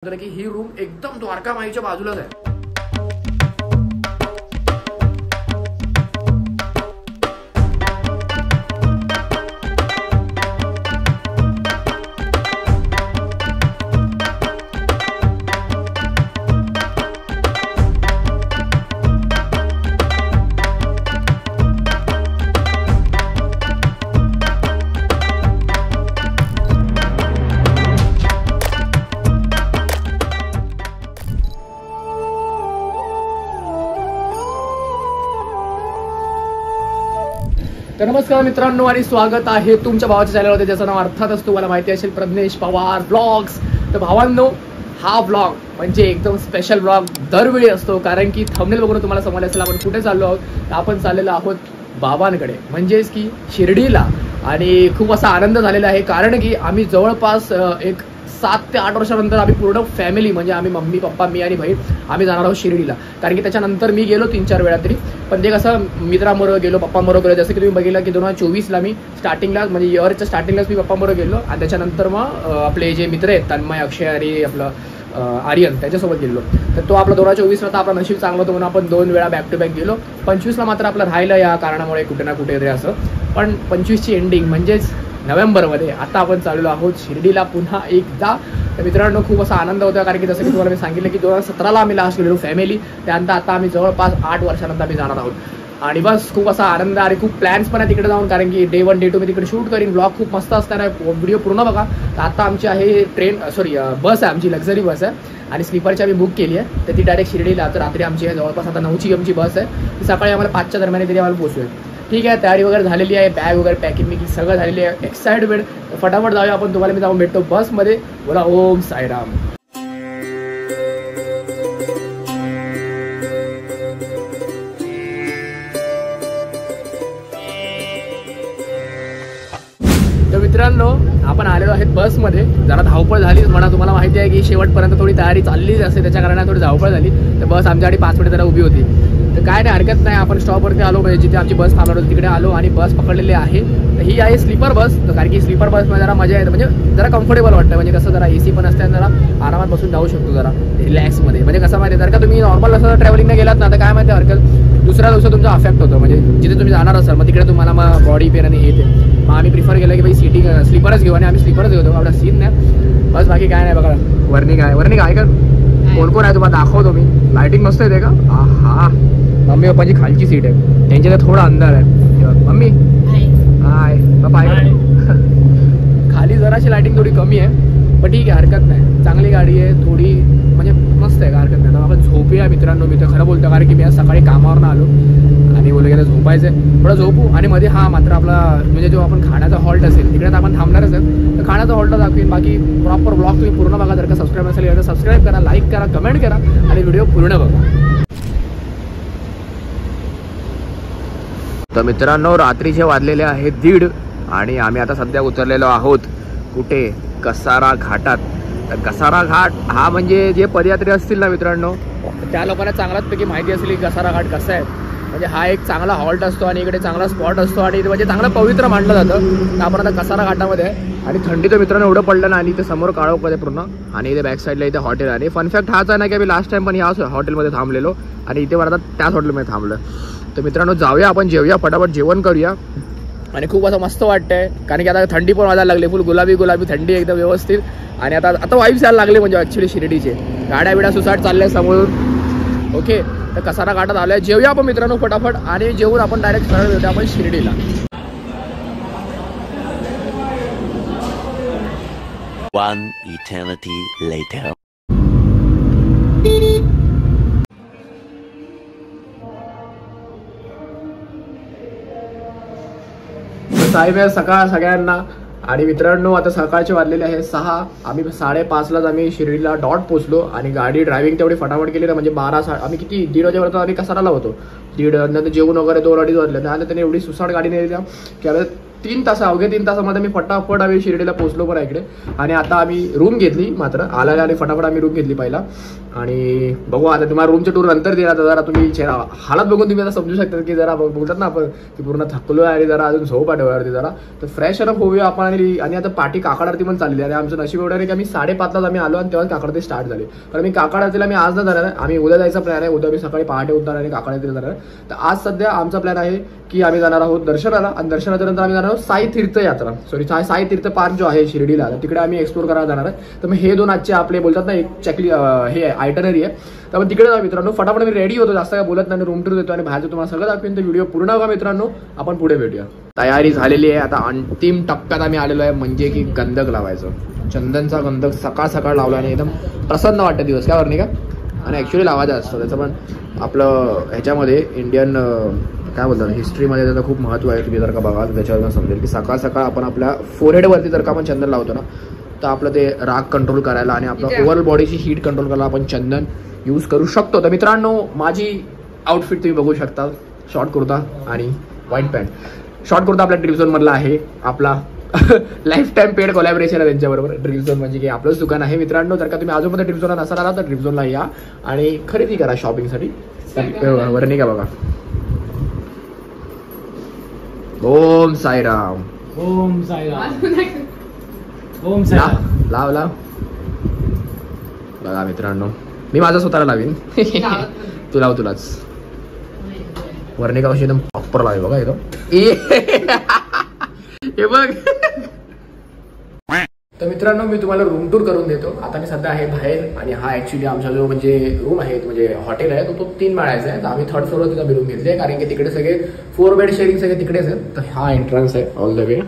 की ही रूम एकदम द्वारका माईच्या बाजूलाच आहे. तर नमस्कार मित्रांनो आणि स्वागत आहे तुमच्या भावाच्या चॅनलवर, ज्याचं नाव अर्थातच तुम्हाला माहिती असेल, प्रज्ञेश पवार ब्लॉग्स. तर भावांनो, हा ब्लॉग म्हणजे एकदम स्पेशल ब्लॉग दरवेळी असतो, कारण की थंबनेल बघून तुम्हाला समजलं असेल आपण कुठे चाललो आहोत. तर आपण चाललेलो आहोत बाबांकडे, म्हणजेच की शिर्डीला. आणि खूप असा आनंद झालेला आहे, कारण की आम्ही जवळपास एक 7 ते 8 वर्षानंतर आम्ही पूर्ण फॅमिली, म्हणजे आम्ही मम्मी पप्पा मी आणि बहीण आम्ही जाणार आहोत शिर्डीला. कारण की त्याच्यानंतर मी गेलो 3-4 वेळा तरी, पण ते कसं मित्रांबरोबर गेलो, पप्पांबरोबर गेलो. जसं की तुम्ही बघितलं की 2024ला मी स्टार्टिंगला, म्हणजे इयरच्या स्टार्टिंगलाच मी पप्पांबरोबर गेलो, आणि त्याच्यानंतर मग आपले जे मित्र आहेत तन्मय, अक्षय आणि आपलं आर्यन, त्याच्यासोबत गेलो. तर तो आपला 2024ला तर आपला नशीब चांगलं होतं म्हणून आपण 2 वेळा बॅक टू बॅक गेलो. 25ला मात्र आपलं राहिलं या कारणामुळे कुठे ना कुठे तरी असं. पण 25ची एंडिंग म्हणजेच नोव्हेंबरमध्ये आता आपण चाललो आहोत शिर्डीला पुन्हा एकदा. तर मित्रांनो, खूप असा आनंद होता, कारण की जसं की तुम्हाला मी सांगितलं की 2017ला आम्ही लास्ट गेलो फॅमिली, त्यानंतर आता आम्ही जवळपास 8 वर्षानंतर आम्ही जाणार आहोत. आणि बस खूप असा आनंद आणि खूप प्लॅन्स पण आहे तिकडे जाऊन, कारण की डे 1 डे 2 मी तिकडे शूट करीन. ब्लॉग खूप मस्त असताना व्हिडिओ पूर्ण बघा. तर आता आमची आहे बस आहे, आमची लक्झरी बस आहे, आणि स्लीपरची आम्ही बुक केली आहे. तर ती डायरेक्ट शिर्डीला, तर रात्री आमची आहे जवळपास आता 9ची आमची बस आहे. ती सकाळी आम्हाला 5च्या दरम्यान तरी आम्हाला पोहोचूया. ठीक आहे, तयारी वगैरे झालेली आहे, बॅग वगैरे पॅकिंग सगळं झालेली आहे. एक्साइटमेंट, फटाफट जाऊया आपण. तुम्हाला मी जाऊन भेटतो बसमध्ये. बोला ओम साईराम. तर मित्रांनो, आपण आलेलो आहेत बसमध्ये. जरा धावपळ झालीच म्हणा, तुम्हाला माहिती आहे की शेवटपर्यंत थोडी तयारी चाललीच असते, त्याच्या कारणाने थोडी धावपळ झाली. तर बस आमच्यासाठी 5 मिनिट जरा उभी होती. तर काय नाही, हरकत नाही. आपण स्टॉपवरती आलो, म्हणजे जिथे आमची बस थांबणार होती तिकडे आलो आणि बस पकडलेली आहे. तर ही आहे स्लीपर बस. कारण की स्लीपर बसमध्ये जरा मजा येते, म्हणजे जरा कम्फर्टेबल वाटतं, म्हणजे कसं जरा AC पण असते, जरा आरामात बसून जाऊ शकतो जरा रिलॅक्समध्ये. म्हणजे कसं माहिती, जर का तुम्ही नॉर्मल असं ट्रॅव्हलिंगने गेलात ना, तर काय माहिती हरकत दुसऱ्या दिवसा तुमचा अफेक्ट होतो, म्हणजे जिथे तुम्ही जाणार असाल मग तिकडे तुम्हाला मग बॉडी पेन आणि येते. मग आम्ही प्रिफर केलं की भाई स्लीपरच घेऊ, आणि आम्ही स्लीपरच घेतो. आपला सीन नाही, बस बाकी काय नाही. बघा वर्णी काय का कोण कोण आहे तुम्हाला दाखवतो मी. लाइटिंग मस्त येते का? हा, मम्मी पप्पाची खालची सीट आहे, त्यांच्या तर थोडा अंधार आहे. मम्मी हाय, पप्पा खाली जराशी लाइटिंग थोडी कमी आहे, पण ठीक आहे, हरकत नाही. चांगली गाडी आहे, थोडी म्हणजे मस्त आहे, हरकत नाही. तर आपण झोपूया मित्रांनो. मी तर खरं बोलतो, कारण की मी आज सकाळी कामावरनं आलो आणि बोललो की आता झोपायचं आहे, थोडं झोपू. आणि मध्ये हा मात्र आपला म्हणजे जो आपण खाण्याचा हॉल्ट असेल तिकडे आपण थांबणारच आहे, तर खाण्याचा हॉल्टला दाखवेन. बाकी प्रॉपर ब्लॉग तुम्ही पूर्ण बघा. जर का सबस्क्राईब असेल तर सबस्क्राईब करा, लाईक करा, कमेंट करा आणि व्हिडिओ पूर्ण बघा. तर मित्रांनो, रात्रीचे वाजलेले आहेत 1:30 आणि आम्ही आता सध्या उतरलेलो आहोत कुठे, कसारा घाटात. तर कसारा घाट हा म्हणजे जे पदयात्री असतील ना मित्रांनो, त्या लोकांना चांगल्याचपैकी माहिती असेल की कसारा घाट कसा आहे. म्हणजे हा एक चांगला हॉल्ट असतो आणि इकडे चांगला स्पॉट असतो, आणि म्हणजे चांगलं पवित्र मानलं जातं. तर आपण आता कसारा घाटामध्ये आहे, आणि थंडी तर मित्रांनो एवढं पडलं ना. आणि इथे समोर काळोख आहे पूर्ण, आणि इथे बॅक साईडला इथे हॉटेल आहे. आणि फनफॅक्ट हाच आहे ना की आम्ही लास्ट टाइम पण याच हॉटेलमध्ये थांबलेलो, आणि इथे वरतात त्याच हॉटेलमध्ये थांबलं. तर मित्रांनो, जाऊया आपण, जेवूया, फटाफट जेवण करूया. आणि खूप असं मस्त वाटतंय, कारण की आता थंडी पण वाजायला लागली, फुल गुलाबी थंडी एकदम व्यवस्थित. आणि आता वाईब्स यायला लागले, म्हणजे ॲक्च्युली शिर्डीचे गाड्या बिड्या सुसाट चालल्या समोरून. ओके, तर कसारा घाटात आलो आहे. जेवूया आपण मित्रांनो फटाफट, आणि जेवून आपण डायरेक्ट सरळ येऊया आपण शिर्डीला. One eternity later. साहेब आहे सकाळ सगळ्यांना. आणि मित्रांनो, आता सकाळचे वाजलेले आहे 6. आम्ही 5:30लाच आम्ही शिर्डीला डॉट पोचलो, आणि गाडी ड्रायव्हिंग तेवढी फटाफट केली ना, म्हणजे 12 आम्ही किती 1:30 वाजेपर्यंत आम्ही कसाराला होतो. 1:30 नंतर जेवण वगैरे 2-2:30 वाजले. आणि त्याने एवढी सुसाट गाडी नेली की आता अवघ्या 3 तासामध्ये मी फटाफट आम्ही शिर्डीला पोहोचलो पण इकडे. आणि आता आम्ही रूम घेतली, मात्र आला आणि फटाफट आम्ही रूम घेतली पहिला. आणि बघू आता तुम्हाला रूमचे टूर नंतर दिला, तर जरा तुम्ही हालत बघून तुम्ही आता समजू शकता की जरा बोलतात ना आपण की पूर्ण थकलो आणि जरा अजून झोप आठवल्यावरती जरा तर फ्रेश अप होऊया आपण. आणि आता पाठी काकड आरती पण चालली आहे. आमचं नशीब एवढं आहे की आम्ही 5:30 आम्ही आलो आणि तेव्हा काकड आरती स्टार्ट झाली. पण मी काकड आरतीला मी आज न जाणार आहे, आम्ही उद्या जायचा प्लॅन आहे. उद्या मी सकाळी पहाटे उठणार आणि काकड आरतीला जाणार आहे. तर आज सध्या आमचा प्लॅन आहे की आम्ही जाणार आहोत दर्शनाला आणि दर्शनाच्या नंतर आम्ही जाणार आहोत साई तीर्थ पार्क जो आहे शिर्डीला, तिकडे आम्ही एक्सप्लोर करायला जाणार आहे. तर मग हे 2 आजचे आपले बोलतात ना एक चकली हे आयटनरी आहे. तर आपण तिकडे जाऊ मित्रांनो. फटाफट मी रेडी होतो, जास्त काय बोलत नाही, रूम टूर देतो आणि बाहेरचं तुम्हाला सगळं दाखवेन. तर व्हिडिओ पूर्ण बघा मित्रांनो, आपण पुढे भेटूया. तयारी झालेली आहे, आता अंतिम टप्प्यात आम्ही आलेलो आहे, म्हणजे की गंधक लावायचं. चंदनचा गंधक सकाळ लावला आणि एकदम प्रसन्न वाटतं दिवस काय वर्णी का. आणि ॲक्च्युली लावायचं असतं, त्याचं पण आपलं ह्याच्यामध्ये इंडियन काय बोलतात हिस्ट्रीमध्ये त्याचं खूप महत्त्व आहे. तुम्ही जर का बघाल त्याच्यावर समजेल की सकाळ आपण आपल्या फोरहेडवरती जर का आपण चंदन लावतो ना, तर आपलं ते राग कंट्रोल करायला आणि आपलं ओव्हरऑल बॉडीची हीट कंट्रोल करायला आपण चंदन यूज करू शकतो. तर मित्रांनो माझी आउटफिट तुम्ही बघू शकता, शॉर्ट कुर्ता आणि व्हाईट पॅन्ट. शॉर्ट कुर्ता आपल्या ड्रीम झोनमधला आहे, आपला लाईफ टाईम पेड कोलॅबरेशन आहे त्यांच्याबरोबर. ड्रीम झोन म्हणजे की आपलंच दुकान आहे मित्रांनो. जर का तुम्ही अजूनपर्यंत ड्रीम झोनला नसाल आला तर ड्रीम झोनला या आणि खरेदी करा शॉपिंगसाठी. वर्णी का बघा. ओम साईराम. ओम साईराम. ओम साईराम. लाव बघा मित्रांनो, मी माझा स्वतःला लावीन. तू लाव तुलाच. वर्णिका कशी एकदम प्रॉपर लावे बघा एकदम. हे बघ. तर मित्रांनो मी तुम्हाला रूम टूर करून देतो. आता मी सध्या आहे बाहेर आणि हा ऍक्च्युली आमचा जो म्हणजे रूम आहे म्हणजे हॉटेल आहे तो 3 माळ्याचा आहे. तर आम्ही 3rd फ्लोअरवरती आम्ही रूम घेतली आहे, कारण की तिकडे सगळे 4 बेड शेअरिंग सगळे तिकडेच आहेत. तर हा एंट्रन्स आहे ऑल द वे.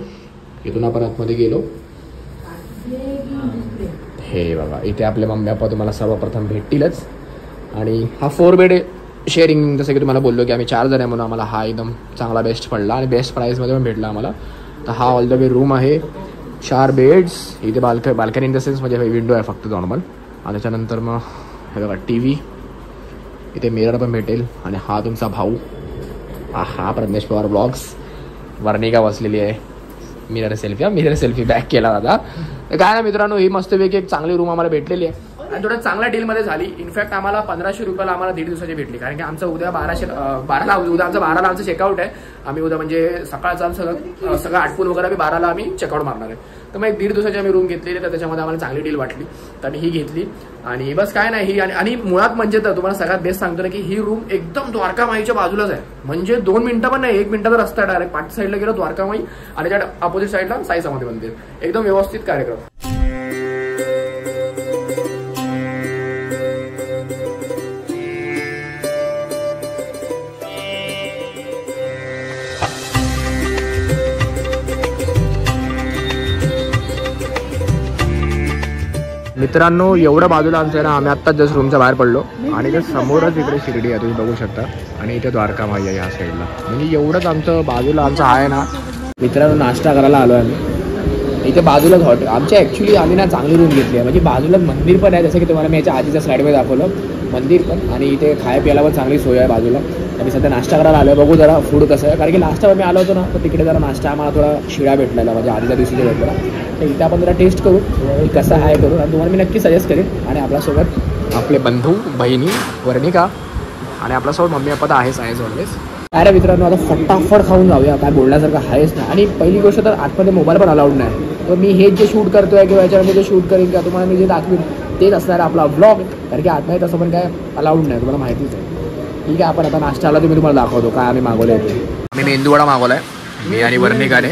इथून आपण आतमध्ये गेलो, हे बघा इथे आपले मम्मी पप्पा तुम्हाला सर्वप्रथम भेटतीलच. आणि हा 4 बेड शेअरिंग, जसं की तुम्हाला बोललो की आम्ही 4 जण आहे म्हणून आम्हाला हा एकदम चांगला बेस्ट पडला आणि बेस्ट प्राईसमध्ये पण भेटला आम्हाला. तर हा ऑल द वे रूम आहे, 4 बेड्स. इथे बाल्कनी इन द सेन्स म्हणजे विंडो आहे फक्त नॉर्मल. आणि त्याच्यानंतर मग हे बघा TV, इथे मिरर पण भेटेल. आणि हा तुमचा भाऊ, हा प्रज्ञेश पवार ब्लॉग्स. वर्णिका बसलेली आहे, मिरर सेल्फी बॅक केला दादा. काय ना मित्रांनो, ही मस्तपैकी एक चांगली रूम आम्हाला भेटलेली आहे आणि थोड्या चांगल्या डीलमध्ये झाली. इनफॅक्ट आम्हाला 1500 रुपयाला आम्हाला 1.5 दिवसाची भेटली, कारण की आमचं उद्या 12ला उद्या आमचं 12ला आमचं चेकआउट आहे. आम्ही उद्या म्हणजे सकाळचं आमचं सगळं आटपून वगैरे आम्ही 12ला आम्ही चेकआउट मारणार आहे. तर मग 1.5 दिवसाची आम्ही रूम घेतलेली, तर त्याच्यामध्ये आम्हाला चांगली डील वाटली तर आम्ही ही घेतली. आणि बस काय नाही ही आणि मुळात म्हणजे तर तुम्हाला सगळ्यात बेस्ट सांगतो ना की ही रूम एकदम द्वारकामाईच्या बाजूलाच आहे. म्हणजे 2 मिनिटं पण नाही, 1 मिनिटाचा रस्ता आहे डायरेक्ट. पाठ साईडला गेलो द्वारकामाई आणि त्या अपोजिट साईडला साई समाधी मंदिर. एकदम व्यवस्थित कार्यक्रम. मित्रांनो एवढं बाजूला आमचं आहे ना, आम्ही आत्ताच जस्ट रूमच्या बाहेर पडलो आणि इथे समोरच इकडे शिर्डी आहे तुम्ही बघू शकता. आणि इथे द्वारकामाई आहे या साईडला. म्हणजे एवढंच आमचं बाजूला आमचं आहे ना. मित्रांनो नाश्ता करायला आलो आम्ही, इथे बाजूलाच हॉटेल आमच्या. ॲक्च्युली आम्ही ना चांगली रूम घेतली आहे, म्हणजे बाजूलाच मंदिर पण आहे, जसं की तुम्हाला मी याच्या आधीच्या स्लाईडमध्ये दाखवलं मंदिर पण. आणि इथे खाया प्यायला पण चांगली सोय आहे बाजूला. आम्ही सध्या नाश्ता करायला आलो, बघू जरा फूड कसं आहे, कारण की लास्ट टाइम मी आलो होतो ना तर तिकडे जरा नाश्ता आम्हाला थोडा शिळा भेटलेला, म्हणजे आधीच्या दिवशी जे भेटला. तर इथे आपण जरा टेस्ट करू की कसं आहे करू आणि तुम्हाला मी नक्की सजेस्ट करेन. आणि आपल्यासोबत आपले बंधू बहिणी वर्णिका आणि आपल्यासोबत मम्मी पप्पा आहेच ऑलवेज. अरे मित्रांनो आता फटाफट खाऊन जाऊया, काय बोलण्यासारखं आहेच ना. आणि पहिली गोष्ट तर आतमध्ये मोबाईल पण अलाउड नाही. तर मी हे जे शूट करतोय किंवा याच्यामध्ये जे शूट करेन किंवा तुम्हाला मी जे दाखवीन तेच असणार आपला ब्लॉग, कारण की आतमध्ये तसं पण काय अलाउड नाही, तुम्हाला माहितीच आहे. ठीक आहे, आपण आता नाश्त्याला तुम्ही तुम्हाला दाखवतो काय आम्ही मागवले. मी मेंदूवडा मागवला आहे मी आणि वर्णिकाने,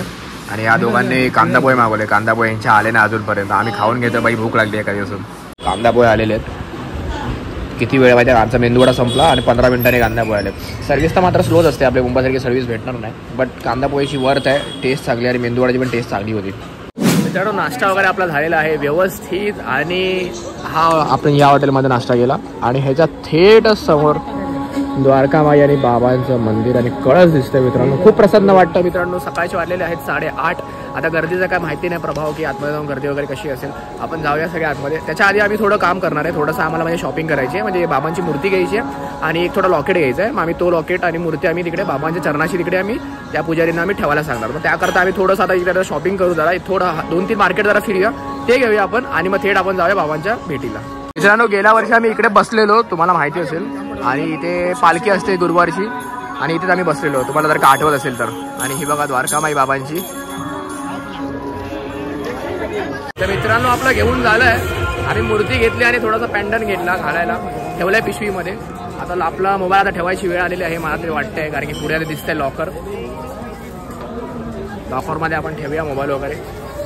आणि या दोघांनी कांदापोहे मागवले. कांदापोहे यांच्या आले ना अजूनपर्यंत. आम्ही खाऊन घेतो बाई, भूक लागली आहे काही असून. कांदापोहे आलेले आहेत. किती वेळ माहिती आहे, आमचा मेंदूवडा संपला आणि 15 मिनिटांनी कांदापोहे आले. सर्व्हिस तर मात्र स्लोच असते, आपल्या मुंबईसारखी सर्व्हिस भेटणार नाही. बट कांदापोहेची वर्थ आहे, टेस्ट चांगली आणि मेंदूवडाची पण टेस्ट चांगली होती. मित्रांनो नाश्ता वगैरे आपला झालेला आहे व्यवस्थित. आणि हा आपण या हॉटेलमध्ये नाश्ता केला आणि ह्याच्या थेट समोर द्वारकामाई आणि बाबांचं मंदिर आणि कळस दिसतंय मित्रांनो. खूप प्रसन्न वाटतं मित्रांनो. सकाळचे वाजलेले आहेत 8:30. आता गर्दीचं काय माहिती नाही प्रभाव की आतमध्ये जाऊन गर्दी वगैरे कशी असेल. आपण जाऊया सगळे आतमध्ये. त्याच्या आधी आम्ही थोडं काम करणार आहे. थोडंसं आम्हाला म्हणजे शॉपिंग करायची आहे. म्हणजे बाबांची मूर्ती घ्यायची आहे आणि एक थोडा लॉकेट घ्यायचं आहे. मग आम्ही तो लॉकेट आणि मूर्ती आम्ही तिकडे बाबांच्या चरणाशी तिकडे आम्ही त्या पुजारींना आम्ही ठेवायला सांगणार. मग त्याकरता आम्ही थोडंसं आता इकडे शॉपिंग करू. जरा थोडं 2-3 मार्केट जरा फिरूया, ते घेऊया आपण आणि मग थेट आपण जाऊया बाबांच्या भेटीला. मित्रांनो गेल्या वर्षी आम्ही इकडे बसलेलो, तुम्हाला माहिती असेल. आणि इथे पालखी असते गुरुवारची आणि इथेच आम्ही बसलेलो, तुम्हाला जर का आठवत असेल तर. आणि ही बघा द्वारकामाई बाबांची. तर मित्रांनो आपलं घेऊन झालंय. आम्ही मूर्ती घेतली आणि थोडासा पॅन्डन घेतला घालायला, ठेवलाय पिशवीमध्ये. आता आपला मोबाईल आता ठेवायची वेळ आलेली आहे मला तरी वाटतंय, कारण की पुढे दिसतंय लॉकरमध्ये आपण ठेवूया मोबाईल वगैरे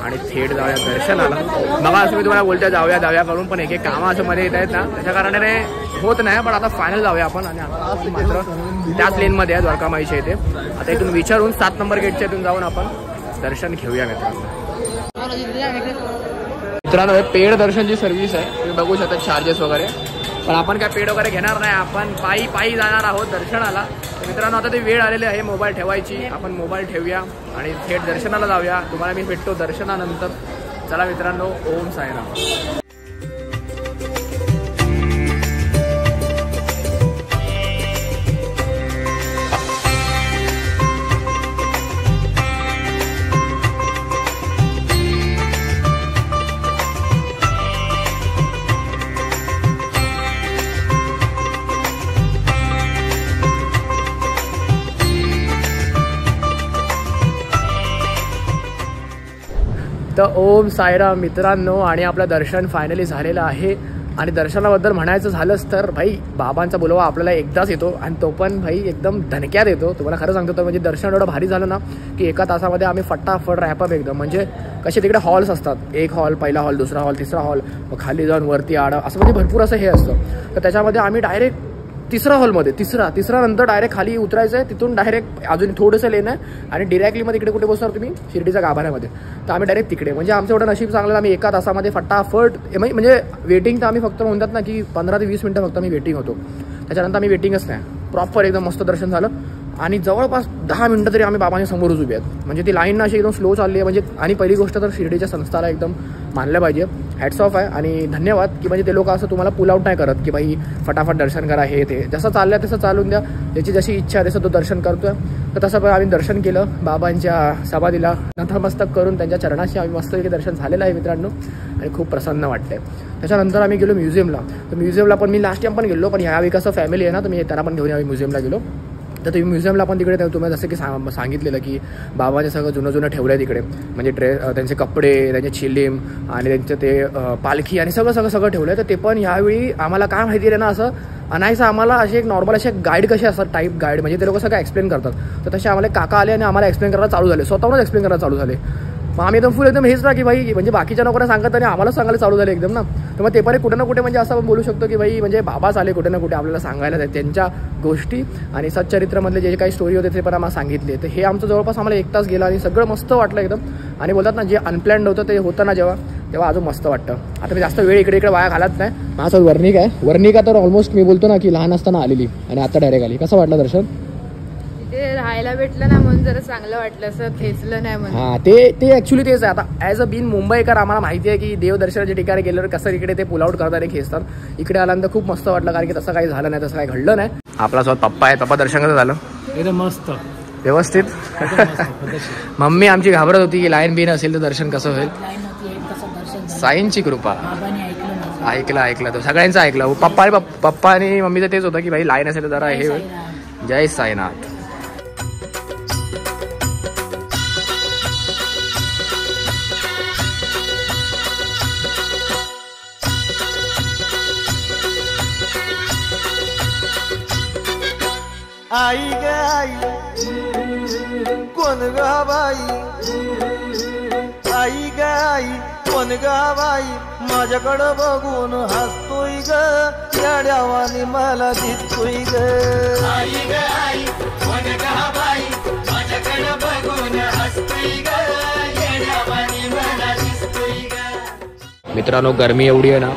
आणि थेट जाऊया दर्शनाला. मग असं मी तुम्हाला बोलतो जाऊया करून, पण एक कामं असं मध्ये येत आहेत ना, त्याच्या कारणाने होत नाही. पण आता फायनल जाऊया आपण. आणि आता मात्र त्याच लेनमध्ये आहे द्वारकामाईच्या इथे. आता इथून विचारून 7 नंबर गेटच्या इथून जाऊन आपण दर्शन घेऊया मित्रांनो. हे पेड दर्शनची सर्व्हिस आहे, तुम्ही बघू शकता चार्जेस वगैरे. पण आपण काय पेड वगैरे घेणार नाही, आपण पायी जाणार आहोत दर्शनाला. मित्रांनो आता ती वेळ आलेली आहे मोबाईल ठेवायची. आपण मोबाईल ठेवूया आणि थेट दर्शनाला जाऊया. तुम्हाला मी भेटतो दर्शनानंतर. चला मित्रांनो, ओम साईराम. तर ओम साईराम मित्रांनो. आणि आपलं दर्शन फायनली झालेलं आहे. आणि दर्शनाबद्दल म्हणायचं झालंच तर भाई बाबांचा बोलवा आपल्याला एकदाच येतो आणि तो पण भाई एकदम धनक्यात येतो. तुम्हाला खरं सांगतो तर म्हणजे दर्शन एवढं भारी झालं ना की एका तासामध्ये आम्ही फटाफट रॅपअप एकदम. म्हणजे कसे तिकडे हॉल्स असतात, एक हॉल, पहिला हॉल, दुसरा हॉल, तिसरा हॉल, मग खाली जाऊन वरती आड, असं म्हणजे भरपूर असं हे असतं. तर त्याच्यामध्ये आम्ही डायरेक्ट तिसरा हॉलमध्ये तिसरा नंतर डायरेक्ट खाली उतरायचं आहे. तिथून डायरेक्ट अजून थोडंसं लेन आहे आणि डिरेक्टली मध्ये इकडे कुठे बसणार तुम्ही शिर्डीच्या गाभाऱ्यामध्ये. तर आम्ही डायरेक्ट तिकडे. म्हणजे आमचं एवढं नशीब चांगलं, आम्ही एका तासामध्ये फटाफट म्हणजे वेटिंग तर आम्ही फक्त म्हणतात ना की 15 ते 20 मिनटं फक्त आम्ही वेटिंग होतो. त्याच्यानंतर आम्ही वेटिंगच नाही, प्रॉपर एकदम मस्त दर्शन झालं. आणि जवळपास 10 मिनटं तरी आम्ही बाबांच्या समोरच उभे आहेत. म्हणजे ती लाईन अशी एकदम स्लो चालली आहे. म्हणजे आणि पहिली गोष्ट तर शिर्डीच्या संस्थाला एकदम मानलं पाहिजे, हॅट्स ऑफ आहे आणि धन्यवाद की म्हणजे ते लोक असं तुम्हाला पुल आउट नाही करत की भाई फटाफट दर्शन करा हे ते. जसं चाललं तसं चालून द्या, त्याची जशी इच्छा आहे तसं तो दर्शन करतोय. तर तसं पण आम्ही दर्शन केलं बाबांच्या समाधीला, नतमस्तक करून त्यांच्या चरणाशी आम्ही मस्तपैकी दर्शन झालेलं आहे मित्रांनो. आणि खूप प्रसन्न वाटते. त्याच्यानंतर आम्ही गेलो म्युझियमला. तर म्युझियमला पण मी लास्ट टाइम पण गेलो, पण ह्यावेळी कसं फॅमिली आहे ना तर मी त्यांना पण घेऊन आम्ही म्युझियमला गेलो. तर तुम्ही म्युझियमला पण तिकडे तुम्हाला जसं की सांगितलेलं की बाबांचे सगळं जुनं ठेवलं आहे तिकडे. म्हणजे त्यांचे कपडे, त्यांचे चिलीम आणि त्यांचं ते पालखी आणि सगळं ठेवलं आहे. तर ते पण ह्यावेळी आम्हाला काय माहिती आहे ना, असं आणायचं आम्हाला असे एक नॉर्मल असे गाईड कसे असतात टाईप गाईड, म्हणजे ते लोक सगळं एक्सप्लेन करतात. तर तसे आम्हाला काका आले आणि आम्हाला एक्सप्लेन करायला चालू झाले, स्वतःहूनच एक्सप्लेन करायला चालू झाले. मग आम्ही एकदम फुल एकदम हेच ना की भाई म्हणजे बाकीच्या लोकांना सांगत आणि आम्हाला सांगायला चालू झाले एकदम ना. तर मग ते पण कुठे ना कुठे म्हणजे असं आपण बोलू शकतो की भाई म्हणजे बाबाच आले कुठे ना कुठे आपल्याला सांगायला त्यांच्या गोष्टी आणि सच्चरित्रामधले जे काही स्टोरी होते ते पण आम्हाला सांगितले. तर हे आमचं जवळपास आम्हाला 1 तास गेला आणि सगळं मस्त वाटलं एकदम. आणि बोलतात ना जे अनप्लॅन्ड होतं ते होतं ना तेव्हा अजून मस्त वाटतं. आता मी जास्त वेळ इकडे वाया घालत नाही. माझं वर्णिका तर ऑलमोस्ट मी बोलतो ना की लहान असताना आलेली आणि आता डायरेक्ट आली. कसं वाटलं दर्शन? राहायला भेटलं ना म्हणून जरा चांगलं वाटलं, असं खेचलं नाही म्हणून. हा ते ऍक्च्युली तेच आहे. आता ॲज अ बीन मुंबईकर आम्हाला माहिती आहे की देवदर्शनाच्या ठिकाणी गेल्यावर कसं इकडे ते पुल आउट करतात आणि खेचतात. इकडे आल्यानंतर खूप मस्त वाटलं, कारण की तसं काही झालं नाही, तसं काही घडलं नाही. आपला स्वतः पप्पा आहे, पप्पा दर्शन कसं झालं? एकदम मस्त व्यवस्थित. मम्मी आमची घाबरत होती की लाईन बिन असेल तर दर्शन कसं होईल. साईंची कृपा. ऐकलं तो सगळ्यांचं ऐकलं. पप्पा आणि मम्मीचं तेच होतं की भाई लाईन असेल तर जरा हे होईल. जय साईनाथ. आई ग आई कोण ग बाई, आई ग आई कोण ग बाई, माझ्याकडं बघून हसतोय ग, येड्यावानी मला दिसतोय ग. आई ग आई कोण ग बाई, माझ्याकडं बघून हसतोय ग, येड्यावानी मला दिसतोय ग. मित्रांनो गरमी एवढी आहे ना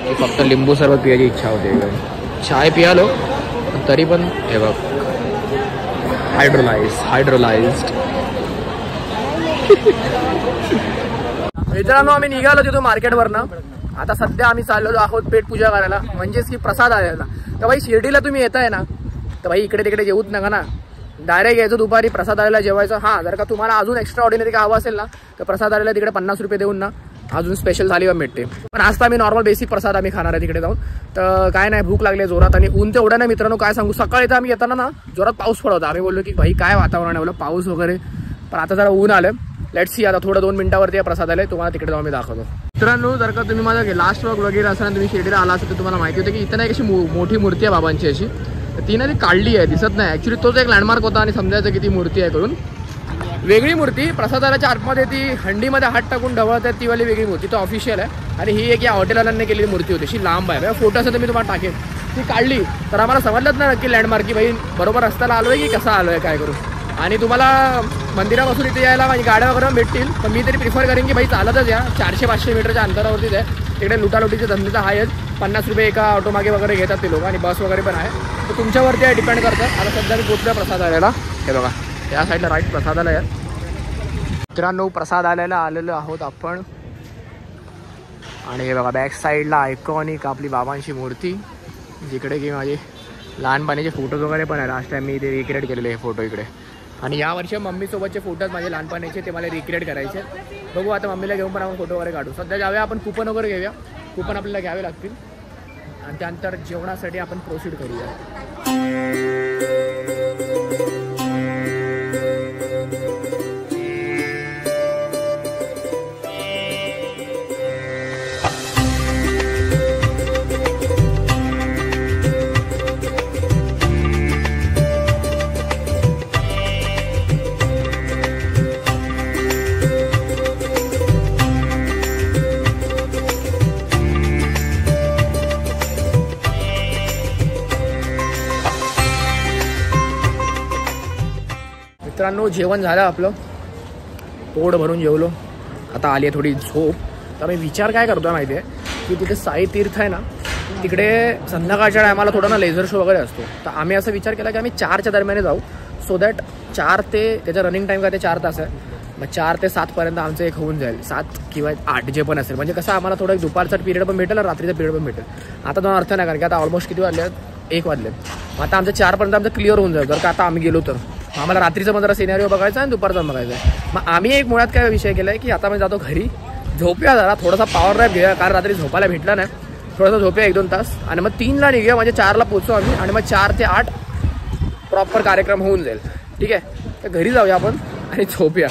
की फक्त लिंबू सरबत पियाची इच्छा होते. चाय पियालो तरी पण हे बघ हायड्रोलाइज्ड. मित्रांनो आम्ही निघालो तिथून मार्केटवरनं. आता सध्या आम्ही चाललेलो आहोत पेट पूजा करायला, म्हणजेच की प्रसाद आलेला. तर भाई शिर्डीला तुम्ही येताय ना, तर भाई इकडे तिकडे जेवूच नका ना, डायरेक्ट यायचं दुपारी प्रसाद आलेला जेवायचं. हां, जर का तुम्हाला अजून एक्स्ट्रा ऑर्डिनरी काय हवं असेल ना, तर प्रसाद आलेला तिकडे 50 रुपये देऊन ना अजून स्पेशल थाली पण भेटते. पण आज तर आम्ही नॉर्मल बेसिक प्रसाद आम्ही खाणार आहे तिकडे जाऊन. तर काय नाही, भूक लागली जोरात आणि ऊन तेवढं नाही मित्रांनो, काय सांगू. सकाळी तर आम्ही येताना ना जोरात पाऊस पडत होता. आम्ही बोललो की भाई काय वातावरण आहे, बोललो पाऊस वगैरे. पण आता जरा ऊन आलं. लेट्स सी, आता थोडं 2 मिनिटावरती प्रसाद आले, तुम्हाला तिकडे जाऊन मी दाखवतो. मित्रांनो जर का तुम्ही माझा लास्ट व्लॉग वगैरे असताना तुम्ही शिर्डीला आला असेल तर तुम्हाला माहिती होतं की इथं एक अशी मोठी मूर्ती आहे बाबांची अशी. तर ती ना ती काढली आहे, दिसत नाही. ॲक्च्युली तोच एक लँडमार्क होता आणि समजायचं की ती मूर्ती आहे करून. वेगळी मूर्ती प्रसादाच्या आतमध्ये ती हंडीमध्ये हात टाकून ढवळतात ती वाली वेगळी मूर्ती, तो ऑफिशियल आहे. आणि ही एक या हॉटेलवाल्यांनी केलेली मूर्ती होती, अशी लांब आहे. फोटो असेल तर मी तुम्हाला टाकेन. ती काढली तर आम्हाला समजलंच नाही नक्की लँडमार्क की भाई बरोबर रस्त्याला आलो आहे की कसा आलो आहे काय करू. आणि तुम्हाला मंदिरापासून इथे यायला म्हणजे गाड्या वगैरे भेटतील, पण मी तरी प्रिफर करेन की भाई चालतच या. 400-500 मीटरच्या अंतरावरतीच आहे. तिकडे लुटालुटीचे धंदे तर आहेच. 50 रुपये एका ऑटोमागे वगैरे घेतात ते लोक, आणि बस वगैरे पण आहे. तर तुमच्यावरती आहे, डिपेंड करतं. आता सध्या मी पोचल्या प्रसाद आलेला. हे बघा या साईडला राईट प्रसादाला आहे. मित्रांनो प्रसाद आलेला आलेलो आहोत आपण. आणि हे बघा बॅक साईडला आयकॉनिक आपली बाबांची मूर्ती, जिकडे की माझे लहानपणीचे फोटोज वगैरे पण आहे. लास्ट टाइम मी ते रिक्रिएट केलेले हे फोटो इकडे. आणि यावर्षी मम्मीसोबतचे फोटोज माझे लहानपणीचे ते मला रिक्रिएट करायचे. बघू आता मम्मीला घेऊन पण आपण फोटो वगैरे काढू. सध्या जाऊया आपण, कूपन वगैरे घेऊया. कूपन आपल्याला घ्यावे लागतील आणि त्यानंतर जेवणासाठी आपण प्रोसीड करूया. मित्रांनो जेवण झालं आपलं, पोट भरून जेवलो. आता आली आहे थोडी झोप. तर मी विचार काय करतो माहिती आहे की तिथे साई तीर्थ आहे ना, तिकडे संध्याकाळच्या टायमाला थोडा ना लेझर शो वगैरे असतो. तर आम्ही असं विचार केला की आम्ही 4च्या दरम्यान जाऊ, सो दॅट 4 ते त्याचं रनिंग टाईम काय ते 4 तास आहे. मग 4 ते 7 पर्यंत आमचं एक होऊन जाईल, 7 किंवा 8 जे पण असेल. म्हणजे कसं आम्हाला थोडं एक दुपारचा पिरियड पण भेटेल आणि रात्रीचा पिरियड पण भेटेल. आता दोन अर्थ नाही, कारण की आता ऑलमोस्ट किती वाजले, 1 वाजले. मग आता आमचं 4 पर्यंत आमचं क्लिअर होऊन जाईल. जर का आता आम्ही गेलो तर आम्हाला रात्रीचं पण जरा सिनेरिओ बघायचा आणि दुपारचा बघायचा आहे. मग आम्ही एक मुळात काय विषय केला आहे की आता मी जातो घरी, झोपूया जरा, थोडासा पॉवर रॅप घेऊया, कारण रात्री झोपायला भेटला नाही. थोडासा झोपूया 1-2 तास आणि मग 3ला निघूया, म्हणजे 4ला पोचू आम्ही. आणि मग 4 ते 8 प्रॉपर कार्यक्रम होऊन जाईल. ठीक आहे, तर घरी जाऊया आपण आणि झोपूया.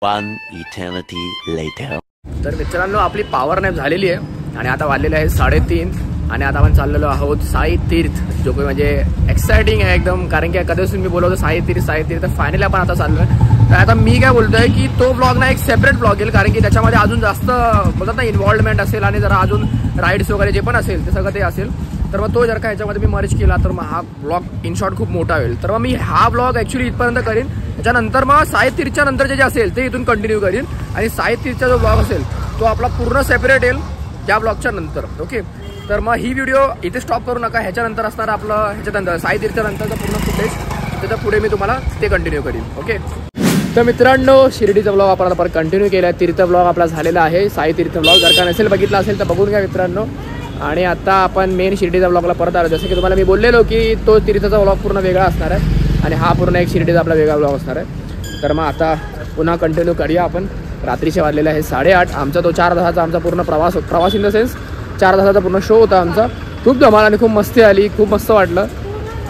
1 eternity later. तर मित्रांनो आपली पॉवर नॅप झालेली आहे आणि आता वाजलेले आहे 3:30 आणि आता आपण चाललेलो आहोत साई तीर्थ, जो काही म्हणजे एक्साइटिंग आहे एकदम. कारण की कधीपासून मी बोलवतो साई तीर्थ, तर फायनली आपण आता चाललो आहे. तर आता मी काय बोलतोय की तो ब्लॉग ना एक सेपरेट ब्लॉग येईल, कारण की त्याच्यामध्ये अजून जास्त बोलतात ना इन्व्हॉल्वमेंट असेल आणि जरा अजून राईड्स वगैरे जे पण असेल ते सगळं ते असेल. तर मग तो जर का ह्याच्यामध्ये मी मर्ज केला तर मग हा ब्लॉग इन शॉर्ट खूप मोठा होईल. तर मग मी हा ब्लॉग ॲक्च्युली इथपर्यंत करीन. त्याच्यानंतर मग साई तीर्थच्या नंतरचे जे असेल ते इथून कंटिन्यू करीन. आणि साई तीर्थचा जो ब्लॉग असेल तो आपला पूर्ण सेपरेट येईल त्या ब्लॉगच्या नंतर. ओके, तर मग ही व्हिडिओ इथे स्टॉप करू नका. ह्याच्यानंतर असणार आपलं ह्याच्यानंतर साई तीर्थच्या नंतरचं पूर्ण फुटेज, त्याच्या पुढे मी तुम्हाला ते कंटिन्यू करीन. ओके, तर मित्रांनो शिर्डीचा ब्लॉग आपण आता कंटिन्यू केला आहे. तीर्थ ब्लॉग आपला झालेला आहे, साई तीर्थ ब्लॉग. जर का नसेल बघितला असेल तर बघून घ्या मित्रांनो. आणि आता आपण मेन शिर्डीचा ब्लॉगला परत आलो. जसं की तुम्हाला मी बोललेलो की तो तीर्थचा ब्लॉग पूर्ण वेगळा असणार आहे आणि हा पूर्ण एक शिर्डीचा आपला वेगळा ब्लॉग असणार आहे. तर मग आता पुन्हा कंटिन्यू करूया आपण. रात्रीचे वाजलेले आहे 8:30. आमचा तो 4 तासाचा आमचा पूर्ण प्रवास इन द सेन्स 4 तासाचा पूर्ण शो होता आमचा. खूप धमाल आणि खूप मस्ती आली, खूप मस्त वाटलं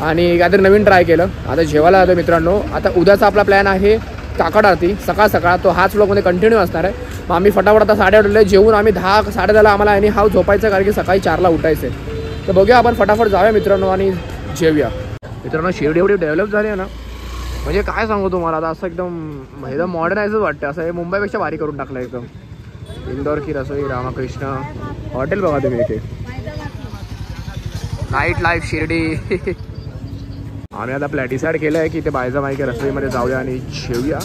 आणि काहीतरी नवीन ट्राय केलं. आता जेवायला आलो मित्रांनो. आता उद्याचा आपला प्लॅन आहे काकड आरती सकाळ. तो हाच ब्लॉगमध्ये कंटिन्यू असणार आहे. मग आम्ही फटाफट आता 8:30 जेवून आम्ही 10-10:30 आम्हाला आणि हा झोपायचं, कारण की सकाळी 4ला उठायचं आहे. तर बघूया आपण फटाफट जाऊया मित्रांनो आणि जेवूया. मित्रांनो शिर्डी एवढी डेव्हलप झाली आहे ना, म्हणजे काय सांगू तुम्हाला. आता असं एकदम मॉडर्नाइजच वाटतं. असं हे मुंबईपेक्षा भारी करून टाकलं एकदम. इंदोर की रसोई, रामकृष्ण हॉटेल बघा तुम्ही इथे. Night life Shirdi. आम्ही आता आपल्या डिसाईड केलं आहे की ते बायजामाईच्या रसोईमध्ये जाऊया आणि जेवूया.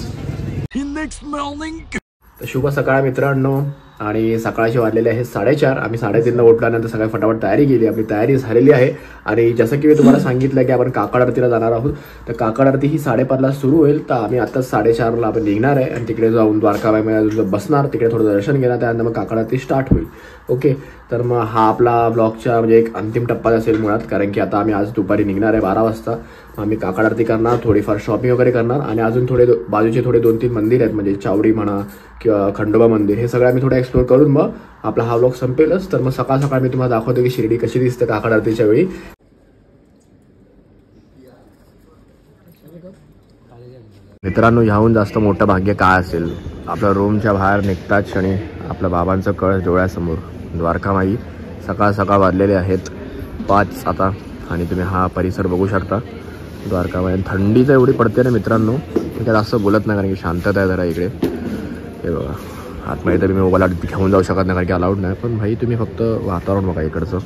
तर शुभ सकाळ मित्रांनो. आणि सकाळचे वाजलेले आहेत 4:30. आम्ही 3:30ला उठल्यानंतर सगळी फटाफट तयारी केली. आपली तयारी झालेली आहे आणि जसं की मी तुम्हाला सांगितलं की आपण काकड आरतीला जाणार आहोत. तर काकड आरती ही 5:30ला सुरू होईल. तर आम्ही आताच 4:30ला आपण निघणार आहे आणि तिकडे जाऊन द्वारकामाईमध्ये बसणार, तिकडे थोडं दर्शन घेणार, त्यानंतर मग काकड आरती स्टार्ट होईल. ओके, तर मग हा आपला ब्लॉगचा म्हणजे एक अंतिम टप्पा असेल मुळात, कारण की आता आम्ही आज दुपारी निघणार आहे 12 वाजता. आम्ही काकड आरती करणार, थोडीफार शॉपिंग वगैरे करणार आणि अजून थोडे बाजूचे 2-3 मंदिर आहेत, म्हणजे चावडी म्हणा किंवा खंडोबा मंदिर, हे सगळं आम्ही थोडं एक्सप्लोर करून मग आपला हा व्लॉग संपेलच. तर मग सकाळ सकाळ मी तुम्हाला दाखवतो की शिर्डी कशी दिसते काकड आरतीच्या वेळी. मित्रांनो, ह्याहून जास्त मोठं भाग्य काय असेल, आपल्या रूमच्या बाहेर निघताच क्षणी आपल्या बाबांचं कळस डोळ्यासमोर. द्वारकामाई सकाळ सकाळ वाजलेले आहेत 5 आता आणि तुम्ही हा परिसर बघू शकता द्वारकामाई. थंडी तर एवढी पडते ना मित्रांनो, मी काय जास्त बोलत नाही कारण की शांतता आहे जरा इकडे. हे बघा, आतमध्ये तर मी मोबाईल घेऊन जाऊ शकत नाही कारण की अलाउड नाही, पण भाई तुम्ही फक्त वातावरण बघा इकडचं.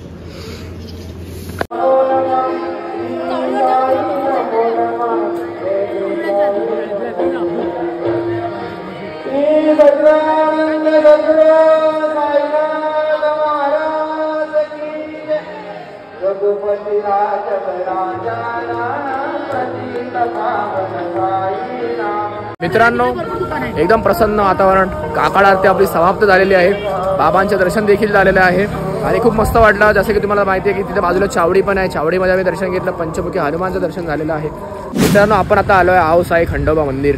मित्रांनो, एकदम प्रसन्न वातावरण. काकड आरती आपली समाप्त झालेली आहे. बाबांचे दर्शन देखील झालेले आहे आणि खूप मस्त वाटलं. जसं की तुम्हाला माहिती आहे की तिथे बाजूला चावडी पण आहे. चावडीमध्ये आम्ही दर्शन घेतलं. पंचमुखी हनुमानचं दर्शन झालेलं आहे. मित्रांनो, आपण आता आलो आहे आवसाई खंडोबा मंदिर,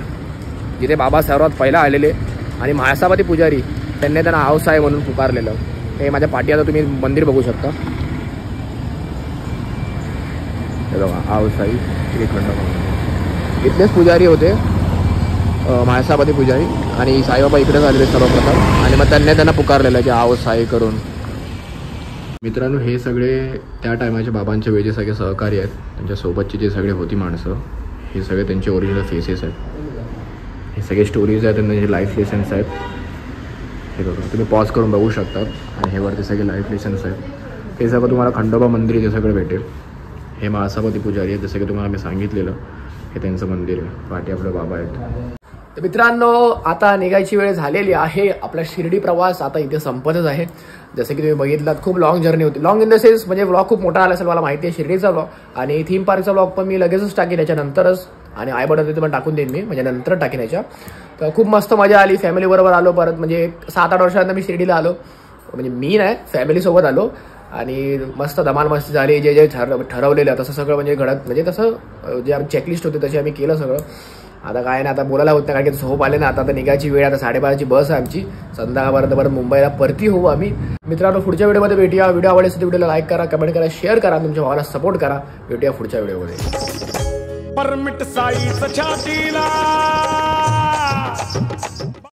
जिथे बाबा सर्वात पहिला आलेले आणि म्हाळसापती पुजारी त्यांनी त्यांना आवसाई म्हणून पुकारलेलं. हे माझ्या पाठी आता तुम्ही मंदिर बघू शकता. हे बघा, आवसाई श्री खंडोबा मंदिर. इथलेच पुजारी होते, म्हाळसापती पुजारी, आणि साईबाबा इकडे झालेले सर्वप्रथम आणि मग त्यांना पुकारलेलं की आव साई करून. मित्रांनो, हे सगळे त्या टायमाच्या बाबांच्या वेळचे सगळे सहकारी आहेत. त्यांच्यासोबतची जे सगळे होती माणसं, हे सगळे त्यांचे ओरिजिनल फेसेस आहेत. हे सगळे स्टोरीज आहेत, त्यांचे लाईफ लेसन्स आहेत. हे बघा, तुम्ही पॉज करून बघू शकता आणि हे वरती सगळे लाईफ लेसन्स आहेत. हे सगळं तुम्हाला खंडोबा मंदिर इथे सगळं भेटेल. हे म्हाळसापती पुजारी आहेत, जसं की तुम्हाला मी सांगितलेलं, हे त्यांचं मंदिर आहे. पाठी आपले बाबा आहेत. तर मित्रांनो, आता निघायची वेळ झालेली आहे. आपला शिर्डी प्रवास आता इथे संपतच आहे. जसं की तुम्ही बघितलात, खूप लॉंग जर्नी होती. लॉंग इन द सेन्स म्हणजे व्लॉग खूप मोठा आला असेल, मला माहिती आहे. शिर्डीचा व्लॉग आणि थीम पार्कचा व्लॉग पण मी लगेचच टाकेन याच्यानंतरच, आणि आय बटन तिथे पण टाकून देईन मी, म्हणजे नंतर टाकेन याच्या. तर खूप मस्त मजा आली. फॅमिलीबरोबर आलो परत, म्हणजे 7-8 वर्षानंतर मी शिर्डीला आलो. म्हणजे मी नाही, फॅमिलीसोबत आलो आणि मस्त धमाल मस्ती झाली. जे ठरवलेलं तसं सगळं म्हणजे घडत, म्हणजे तसं जे आमची चेकलिस्ट होती तशी आम्ही केलं सगळं. आता काय नाही, आता बोलायला होत नाही कारण की झोप आले ना. आता निघायची वेळ, आता 12:30ची बस आहे आमची. संध्याकाळपर्यंत परत मुंबईला परती होऊ आम्ही. मित्रांनो, पुढच्या व्हिडिओमध्ये भेटूया. व्हिडिओ आवडले असेल तर व्हिडिओला लाईक करा, कमेंट करा, शेअर करा, तुमच्या भावाला सपोर्ट करा. भेटूया पुढच्या व्हिडिओमध्ये. परमिट साईच छातीला